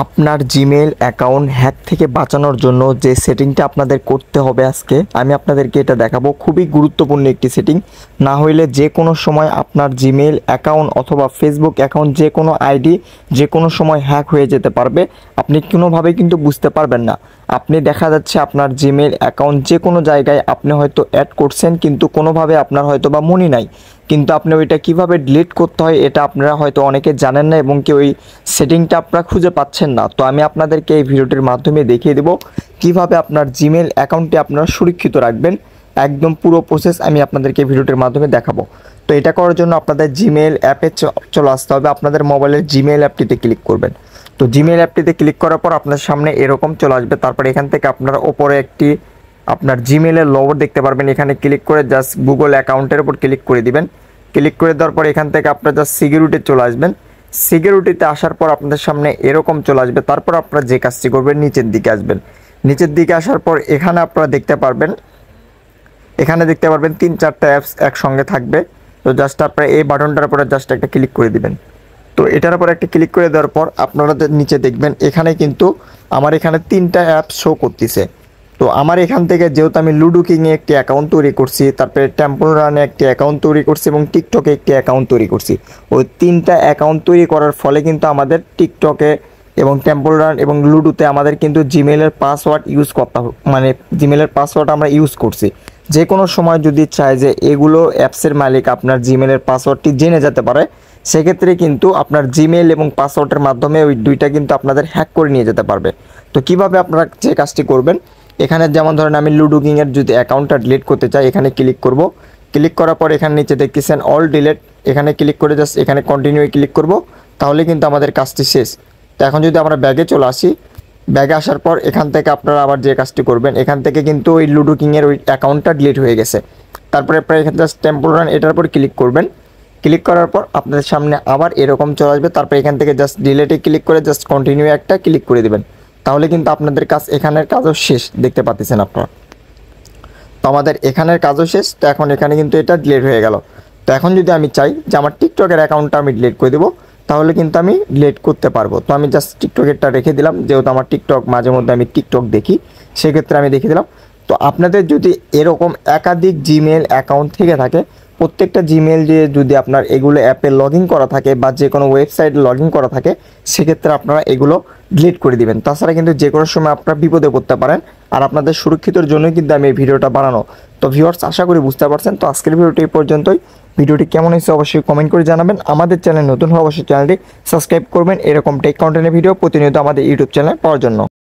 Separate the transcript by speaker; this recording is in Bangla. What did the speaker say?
Speaker 1: আপনার জিমেইল অ্যাকাউন্ট হ্যাক থেকে বাঁচানোর জন্য যে সেটিংটা আপনাদের করতে হবে আজকে আমি আপনাদেরকে এটা দেখাবো। খুবই গুরুত্বপূর্ণ একটি সেটিং, না হইলে যে কোনো সময় আপনার জিমেইল অ্যাকাউন্ট অথবা ফেসবুক অ্যাকাউন্ট যে কোনো আইডি যে কোনো সময় হ্যাক হয়ে যেতে পারবে। আপনি কোনোভাবেই কিন্তু বুঝতে পারবেন না। আপনি দেখা যাচ্ছে আপনার জিমেইল অ্যাকাউন্ট যে কোনো জায়গায় আপনি হয়তো অ্যাড করছেন, কিন্তু কোনোভাবে আপনার হয়তো বা মনে নাই, কিন্তু আপনি ওইটা কিভাবে ডিলিট করতে হয় এটা আপনারা হয়তো অনেকে জানেন না এবং কি ওই সেটিংটা আপনারা খুঁজে পাচ্ছেন না। তো আমি আপনাদেরকে এই ভিডিওটির মাধ্যমে দেখিয়ে দেব কিভাবে আপনার জিমেইল অ্যাকাউন্টটি আপনারা সুরক্ষিত রাখবেন। একদম পুরো প্রসেস আমি আপনাদেরকে ভিডিওটির মাধ্যমে দেখাবো। তো এটা করার জন্য আপনাদের জিমেইল অ্যাপে চলে আসতে হবে। আপনাদের মোবাইলের জিমেইল অ্যাপটিতে ক্লিক করবেন। তো জিমেইল অ্যাপটিতে ক্লিক করার পর আপনার সামনে এরকম চলে আসবে। তারপর এখান থেকে আপনারা ওপরে একটি আপনার জিমেইলের লোগো দেখতে পারবেন। এখানে ক্লিক করে জাস্ট গুগল অ্যাকাউন্টের উপর ক্লিক করে দিবেন। ক্লিক করে দেওয়ার পর এখান থেকে আপনারা জাস্ট সিকিউরিটি চলে আসবেন। সিকিউরিটিতে আসার পর আপনাদের সামনে এরকম চলে আসবে। তারপর আপনারা যে কাজটি করবেন নিচের দিকে আসবেন। নিচের দিকে আসার পর এখানে আপনারা দেখতে পারবেন, এখানে দেখতে পারবেন 3-4টা অ্যাপস একসঙ্গে থাকবে। তো জাস্ট আপনারা এই বাটনটার উপরে জাস্ট একটা ক্লিক করে দিবেন। তো এটার উপর একটা ক্লিক করে দেওয়ার পর আপনারা নিচে দেখবেন এখানে কিন্তু আমার এখানে 3টা অ্যাপস শো করতেছে। তো আমার এখান থেকে যেহেতু আমি লুডো কিংয়ে একটি অ্যাকাউন্ট তৈরি করছি, তারপরে টেম্পল রানে একটি অ্যাকাউন্ট তৈরি করছি এবং টিকটকে একটি অ্যাকাউন্ট তৈরি করছি। ওই 3টা অ্যাকাউন্ট তৈরি করার ফলে কিন্তু আমাদের টিকটকে এবং টেম্পল রান এবং লুডোতে আমাদের কিন্তু জিমেইলের পাসওয়ার্ড ইউজ করতে হবে, মানে জিমেইলের পাসওয়ার্ড আমরা ইউজ করছি। যে কোনো সময় যদি চায় যে এগুলো অ্যাপসের মালিক আপনার জিমেইলের পাসওয়ার্ডটি জেনে যেতে পারে, সেক্ষেত্রে কিন্তু আপনার জিমেইল এবং পাসওয়ার্ডের মাধ্যমে ওই দুইটা কিন্তু আপনাদের হ্যাক করে নিয়ে যেতে পারবে। তো কিভাবে আপনারা যে কাজটি করবেন, এখানে যেমন ধরেন আমি লুডো কিংয়ের যদি অ্যাকাউন্টটা ডিলিট করতে চাই, এখানে ক্লিক করব। ক্লিক করার পর এখানে নিচে দেখতেছেন অল ডিলিট, এখানে ক্লিক করে জাস্ট এখানে কন্টিনিউ ক্লিক করব। তাহলে কিন্তু আমাদের কাজটি শেষ। তো এখন যদি আমরা ব্যাগে চলে আসি, ব্যাগে আসার পর এখান থেকে আপনারা আবার যে কাজটি করবেন, এখান থেকে কিন্তু ওই লুডো কিংয়ের ওই অ্যাকাউন্টটা ডিলিট হয়ে গেছে। তারপরে আপনারা এখানে জাস্ট টেম্পল রান এটার উপর ক্লিক করবেন। ক্লিক করার পর আপনাদের সামনে আবার এরকম চলে আসবে। তারপর এখান থেকে জাস্ট ডিলিটে ক্লিক করে জাস্ট কন্টিনিউ একটা ক্লিক করে দেবেন। তাহলে কিন্তু আপনাদের কাজ এখানের কাজও শেষ, দেখতে পাচ্ছেন আপনারা। তো আমাদের এখানের কাজও শেষ। তো এখন এখানে কিন্তু এটা ডিলিট হয়ে গেল। তো এখন যদি আমি চাই যে আমার টিকটকের অ্যাকাউন্টটা আমি ডিলিট করে দেবো, তাহলে কিন্তু আমি ডিলিট করতে পারবো। তো আমি জাস্ট টিকটকেরটা রেখে দিলাম, যেহেতু আমার টিকটক মাঝে মধ্যে আমি টিকটক দেখি, সেক্ষেত্রে আমি রেখে দিলাম। তো আপনাদের যদি এরকম একাধিক জিমেইল অ্যাকাউন্ট থেকে থাকে, প্রত্যেকটা জিমেইল দিয়ে যদি আপনার এগুলো অ্যাপে লগ ইন করা থাকে বা যে কোনো ওয়েবসাইটে লগ ইন করা থাকে, সেক্ষেত্রে আপনারা এগুলো ডিলিট করে দিবেন। তাছাড়া কিন্তু যে কোনো সময় আপনারা বিপদে পড়তে পারেন। আর আপনাদের সুরক্ষিতর জন্যই কিন্তু আমি এই ভিডিওটা বানানো। তো ভিউয়ার্স, আশা করি বুঝতে পারছেন। তো আজকের ভিডিওটি এই পর্যন্তই। ভিডিওটি কেমন হয়েছে অবশ্যই কমেন্ট করে জানাবেন। আমাদের চ্যানেল নতুন হলে অবশ্যই চ্যানেলটি সাবস্ক্রাইব করবেন এরকম টেক কন্টেন্টের ভিডিও প্রতিনিয়ত আমাদের ইউটিউব চ্যানেলে পাওয়ার জন্য।